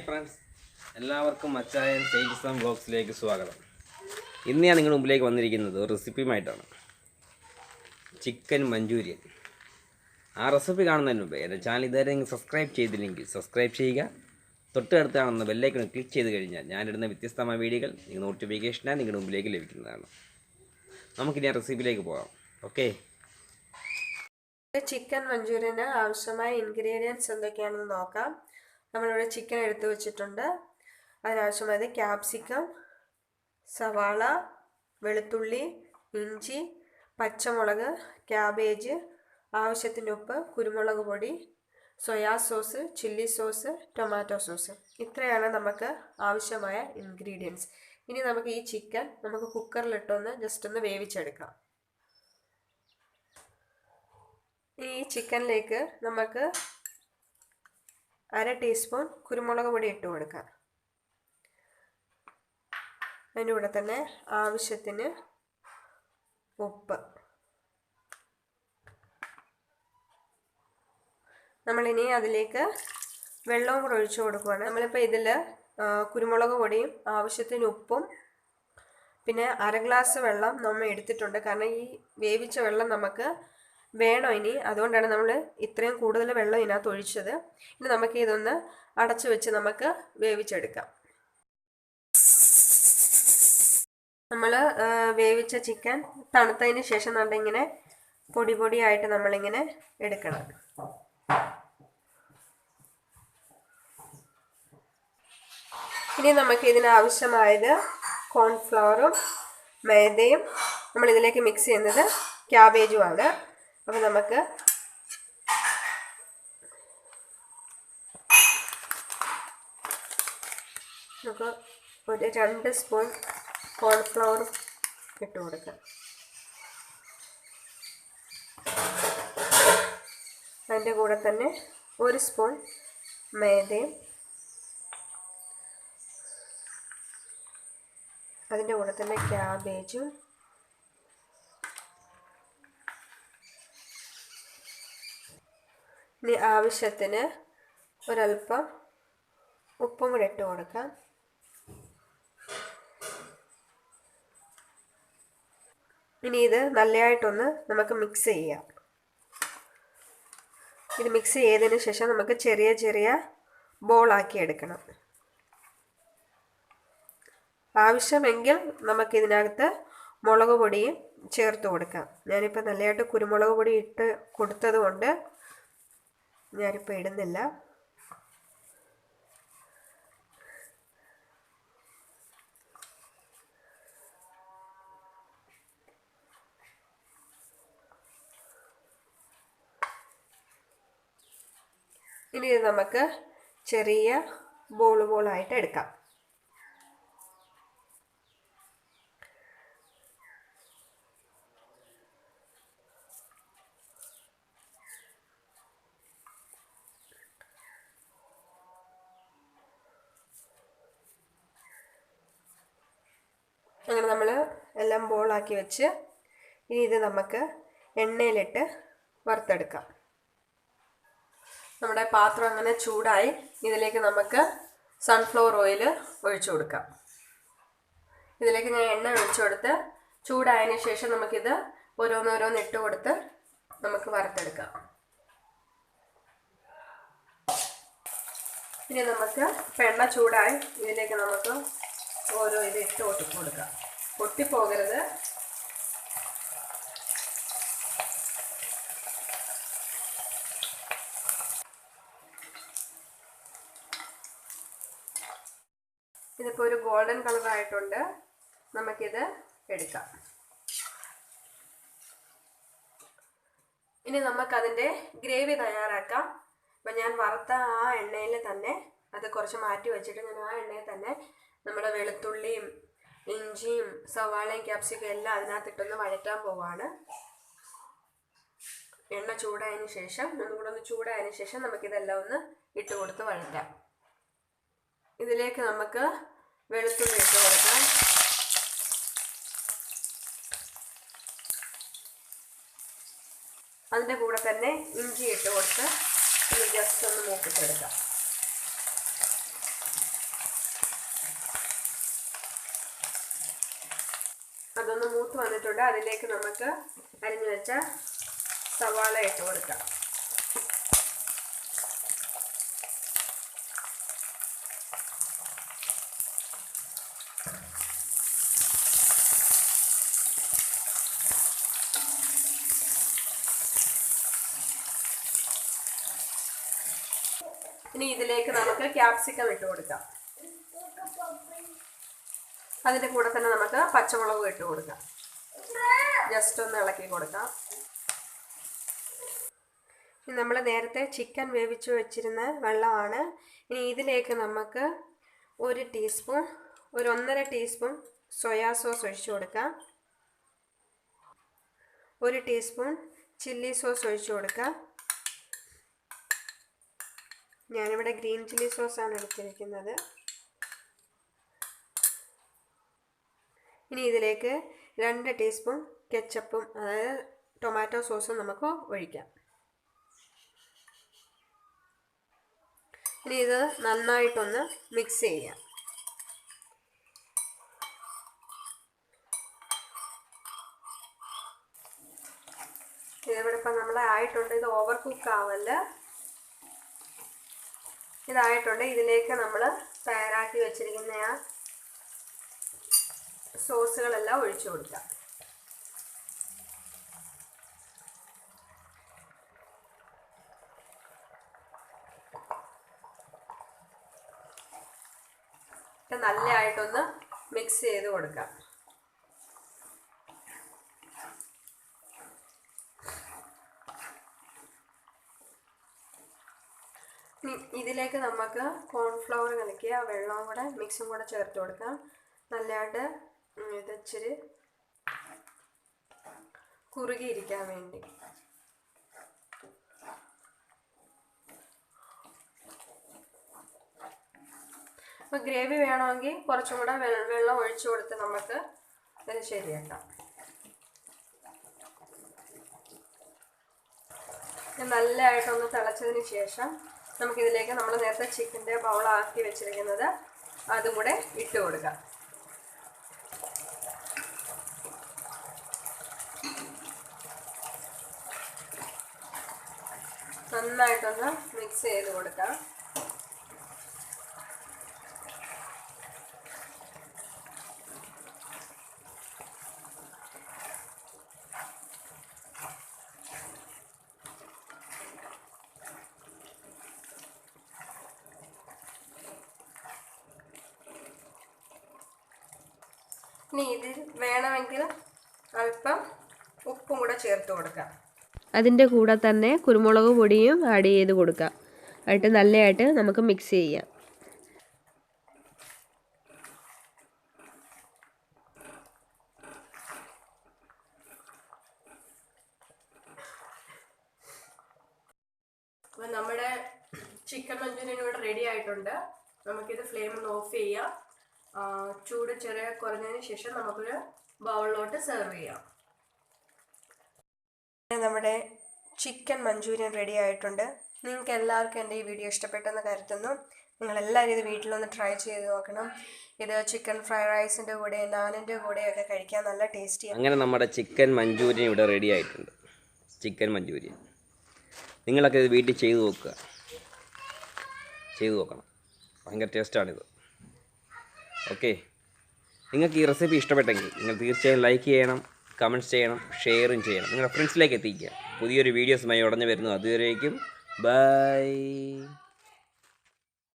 Friends, എല്ലാവർക്കും അച്ചായൻ തേജസ്സാം വ്ലോഗ്സിലേക്ക് സ്വാഗതം. ഇന്ന് ഞാൻ നിങ്ങളുടെ മുമ്പിലേക്ക് വന്നിരിക്കുന്നത് റെസിപ്പിയുമായിട്ടാണ്. Chicken Manchurian. ആ റെസിപ്പി കാണുന്നതിന് മുമ്പ് എൻ്റെ ചാനൽ ഇതുവരെ നിങ്ങൾ സബ്സ്ക്രൈബ് ചെയ്തില്ലെങ്കിൽ സബ്സ്ക്രൈബ് ചെയ്യുക. തൊട്ടടുത്ത് കാണുന്ന ബെല്ലൈക്കൺ ക്ലിക്ക് ചെയ്ത് കഴിഞ്ഞാൽ ഞാനിടുന്ന വ്യത്യസ്തമായ വീഡിയോകൾ നിങ്ങൾ നോട്ടിഫിക്കേഷനായി നിങ്ങളുടെ മുമ്പിലേക്ക് ലഭിക്കുന്നതാണ്. നമുക്കിനി ആ റെസിപ്പിയിലേക്ക് പോകാം. ഓക്കെ. ചിക്കൻ മഞ്ചൂരിയന് ആവശ്യമായ ഇൻഗ്രീഡിയൻസ് എന്തൊക്കെയാണെന്ന് നോക്കാം. നമ്മളിവിടെ ചിക്കൻ എടുത്തു വെച്ചിട്ടുണ്ട്. അതിനാവശ്യമായത് ക്യാപ്സിക്കം, സവാള, വെളുത്തുള്ളി, ഇഞ്ചി, പച്ചമുളക്, ക്യാബേജ്, ആവശ്യത്തിന് ഉപ്പ്, കുരുമുളക് പൊടി, soya sauce, chilli sauce, tomato sauce. ഇത്രയാണ് നമുക്ക് ആവശ്യമായ ഇൻഗ്രീഡിയൻസ്. ഇനി നമുക്ക് ഈ ചിക്കൻ കുക്കറിലിട്ടൊന്ന് ജസ്റ്റ് ഒന്ന് വേവിച്ചെടുക്കാം. ഈ ചിക്കനിലേക്ക് നമുക്ക് 1/2 ടീസ്പൂൺ കുരുമുളക് പൊടി ഇട്ട് കൊടുക്കാം. അതിൻ്റെ കൂടെ തന്നെ ആവശ്യത്തിന് ഉപ്പ്. നമ്മളിനി അതിലേക്ക് വെള്ളവും കൂടെ ഒഴിച്ചു കൊടുക്കുകയാണ്. നമ്മളിപ്പോൾ ഇതിൽ കുരുമുളക് പൊടിയും ആവശ്യത്തിന് ഉപ്പും പിന്നെ 1/2 ഗ്ലാസ് വെള്ളം നമ്മൾ എടുത്തിട്ടുണ്ട്. കാരണം ഈ വേവിച്ച വെള്ളം നമുക്ക് വേണോ ഇനി, അതുകൊണ്ടാണ് നമ്മൾ ഇത്രയും കൂടുതൽ വെള്ളം ഇതിനകത്ത് ഒഴിച്ചത്. ഇനി നമുക്ക് ഇതൊന്ന് അടച്ചു വെച്ച് നമുക്ക് വേവിച്ചെടുക്കാം. നമ്മൾ വേവിച്ച ചിക്കൻ തണുത്തതിന് ശേഷം നമ്മളിങ്ങനെ പൊടി പൊടിയായിട്ട് നമ്മളിങ്ങനെ എടുക്കണം. ഇനി നമുക്ക് ഇതിനാവശ്യമായത് കോൺഫ്ലവറും മൈദയും നമ്മളിതിലേക്ക് മിക്സ് ചെയ്യുന്നത് ക്യാബേജുമാണ്. അപ്പോൾ നമുക്ക് ഒരു 2 സ്പൂൺ കോൺഫ്ലവർ ഇട്ട് കൊടുക്കാം. അതിൻ്റെ കൂടെ തന്നെ 1 സ്പൂൺ മൈദയും അതിൻ്റെ കൂടെ തന്നെ ക്യാബേജും ഇനി ആവശ്യത്തിന് ഒരല്പം ഉപ്പും കൂടെ ഇട്ട് കൊടുക്കാം. ഇനി ഇത് നല്ലതായിട്ടൊന്ന് നമുക്ക് മിക്സ് ചെയ്യാം. ഇത് മിക്സ് ചെയ്തതിന് ശേഷം നമുക്ക് ചെറിയ ചെറിയ ബോളാക്കി എടുക്കണം. ആവശ്യമെങ്കിൽ നമുക്കിതിനകത്ത് മുളക് പൊടിയും ചേർത്ത് കൊടുക്കാം. ഞാനിപ്പോൾ നല്ലതായിട്ട് കുരുമുളക് പൊടി ഇട്ട് കൊടുത്തത് കൊണ്ട് ഞാനിപ്പോൾ ഇടുന്നില്ല. ഇനി ഇത് നമുക്ക് ചെറിയ ബോളായിട്ട് എടുക്കാം. അങ്ങനെ നമ്മൾ എല്ലാം ബോളാക്കി വെച്ച് ഇനി ഇത് നമുക്ക് എണ്ണയിലിട്ട് വറുത്തെടുക്കാം. നമ്മുടെ പാത്രം അങ്ങനെ ചൂടായി. ഇതിലേക്ക് നമുക്ക് സൺഫ്ലവർ ഓയിൽ ഒഴിച്ചു കൊടുക്കാം. ഇതിലേക്ക് ഞാൻ എണ്ണ ഒഴിച്ചു കൊടുത്ത് ചൂടായതിന് ശേഷം നമുക്കിത് ഓരോന്നോരോന്ന് ഇട്ട് കൊടുത്ത് നമുക്ക് വറുത്തെടുക്കാം. ഇനി നമുക്ക് എണ്ണ ചൂടായി. ഇതിലേക്ക് നമുക്ക് ഓരോ ഇത് ഇട്ട് കൊടുക്കാം. പൊട്ടിപ്പോകരുത്. ഇതിപ്പോൾ ഒരു ഗോൾഡൻ കളറായിട്ടുണ്ട്. നമുക്കിത് എടുക്കാം. ഇനി നമുക്കതിൻ്റെ ഗ്രേവി തയ്യാറാക്കാം. അപ്പം ഞാൻ വറുത്ത ആ എണ്ണയിൽ തന്നെ അത് കുറച്ച് മാറ്റി വെച്ചിട്ട് ഞാൻ ആ എണ്ണയിൽ തന്നെ നമ്മുടെ വെളുത്തുള്ളിയും ഇഞ്ചിയും സവാളയും ക്യാപ്സിക്കം എല്ലാം അതിനകത്തിട്ടൊന്ന് വഴറ്റാൻ പോവാണ്. എണ്ണ ചൂടായതിന് ശേഷം ഒന്നുകൂടെ ഒന്ന് ചൂടായതിന് ശേഷം നമുക്കിതെല്ലാം ഒന്ന് ഇട്ട് കൊടുത്ത് വഴറ്റാം. ഇതിലേക്ക് നമുക്ക് വെളുത്തുള്ളി ഇട്ട് കൊടുക്കാം. അതിൻ്റെ കൂടെ തന്നെ ഇഞ്ചി ഇട്ട് കൊടുത്ത് ഇത് ജസ്റ്റ് ഒന്ന് മൂപ്പിച്ചെടുക്കാം. വന്നിട്ടുണ്ട്. അതിലേക്ക് നമുക്ക് അരിഞ്ഞു വെച്ച സവാള ഇട്ട് കൊടുക്കാം. ഇനി ഇതിലേക്ക് നമുക്ക് ക്യാപ്സിക്കം ഇട്ട് കൊടുക്കാം. അതിൻ്റെ കൂടെ തന്നെ നമുക്ക് പച്ചമുളക് ഇട്ട് കൊടുക്കാം. ജസ്റ്റ് ഒന്ന് ഇളക്കി കൊടുക്കാം. ഇനി നമ്മൾ നേരത്തെ ചിക്കൻ വേവിച്ച് വെച്ചിരുന്ന വെള്ളമാണ്. ഇനി ഇതിലേക്ക് നമുക്ക് 1 ടീസ്പൂൺ 1.5 ടീസ്പൂൺ സോയാ സോസ് ഒഴിച്ചു കൊടുക്കാം. 1 ടീസ്പൂൺ ചില്ലി സോസ് ഒഴിച്ചു കൊടുക്കാം. ഞാനിവിടെ ഗ്രീൻ ചില്ലി സോസാണ് എടുത്തിരിക്കുന്നത്. ഇനി ഇതിലേക്ക് 2 ടീസ്പൂൺ കെച്ചപ്പും അതായത് ടൊമാറ്റോ സോസും നമുക്ക് ഒഴിക്കാം. ഇനി ഇത് നന്നായിട്ടൊന്ന് മിക്സ് ചെയ്യാം. ഇതിവിടെ ഇപ്പം നമ്മളെ ആയിട്ടുണ്ട്. ഇത് ഓവർ കുക്ക് ആവല്ല. ഇതായിട്ടുണ്ട്. ഇതിലേക്ക് നമ്മൾ തയ്യാറാക്കി വെച്ചിരിക്കുന്ന ആ സോസുകളെല്ലാം ഒഴിച്ചു കൊടുക്കാം. നല്ലതായിട്ടൊന്ന് മിക്സ് ചെയ്ത് കൊടുക്കാം. ഇതിലേക്ക് നമുക്ക് കോൺഫ്ലവർ കലക്കിയ വെള്ളവും കൂടെ മിക്സും കൂടെ ചേർത്ത് കൊടുക്കാം. നല്ലതായിട്ട് ഇത് ഇച്ചിരി കുറുകിയിരിക്കാൻ വേണ്ടി. അപ്പോൾ ഗ്രേവി വേണമെങ്കിൽ കുറച്ചും കൂടെ വെള്ളം ഒഴിച്ചു കൊടുത്ത് നമുക്ക് ഇത് ശരിയാക്കാം. നല്ലതായിട്ടൊന്ന് തിളച്ചതിന് ശേഷം നമുക്കിതിലേക്ക് നമ്മൾ നേരത്തെ ചിക്കൻ്റെ ബൗളാക്കി വെച്ചിരിക്കുന്നത് അതും കൂടെ ഇട്ട് കൊടുക്കാം. നന്നായിട്ടൊന്ന് മിക്സ് ചെയ്ത് കൊടുക്കാം. ഇനി ഇതിൽ വേണമെങ്കിൽ അല്പം ഉപ്പും കൂടെ ചേർത്ത് കൊടുക്കാം. അതിൻ്റെ കൂടെ തന്നെ കുരുമുളക് പൊടിയും ആഡ് ചെയ്ത് കൊടുക്കാം. എന്നിട്ട് നല്ലതായിട്ട് നമുക്ക് മിക്സ് ചെയ്യാം. അപ്പോൾ നമ്മുടെ ചിക്കൻ മഞ്ചൂരിയൻ ഇവിടെ റെഡി ആയിട്ടുണ്ട്. നമുക്കിത് ഫ്ലെയിം ഒന്ന് ഓഫ് ചെയ്യാം. ചൂട് ചെറിയ കുറഞ്ഞതിന് ശേഷം നമുക്കൊരു ബൗളിലോട്ട് സെർവ് ചെയ്യാം. നമ്മുടെ ചിക്കൻ മഞ്ചൂരിയൻ റെഡി ആയിട്ടുണ്ട്. നിങ്ങൾക്ക് എല്ലാവർക്കും എൻ്റെ ഈ വീഡിയോ ഇഷ്ടപ്പെട്ടെന്ന് കരുതുന്നു. നിങ്ങളെല്ലാവരും ഇത് വീട്ടിലൊന്ന് ട്രൈ ചെയ്ത് നോക്കണം. ഇത് ചിക്കൻ ഫ്രൈഡ് റൈസിൻ്റെ കൂടെ നാനിൻ്റെ കൂടെയൊക്കെ കഴിക്കാൻ നല്ല ടേസ്റ്റിയാണ്. അങ്ങനെ നമ്മുടെ ചിക്കൻ മഞ്ചൂരിയൻ ഇവിടെ റെഡി ആയിട്ടുണ്ട്. ചിക്കൻ മഞ്ചൂരിയൻ നിങ്ങളൊക്കെ ഇത് വീട്ടിൽ ചെയ്ത് നോക്കണം. ഭയങ്കര ടേസ്റ്റാണിത്. ഓക്കെ, നിങ്ങൾക്ക് ഈ റെസിപ്പി ഇഷ്ടപ്പെട്ടെങ്കിൽ നിങ്ങൾ തീർച്ചയായും ലൈക്ക് ചെയ്യണം, കമൻറ്റ്സ് ചെയ്യണം, ഷെയറും ചെയ്യണം. നിങ്ങളുടെ ഫ്രണ്ട്സിലേക്ക് എത്തിക്കുക. പുതിയൊരു വീഡിയോസുമായി ഉടനെ വരുന്നു. അതുവരേക്കും ബൈ.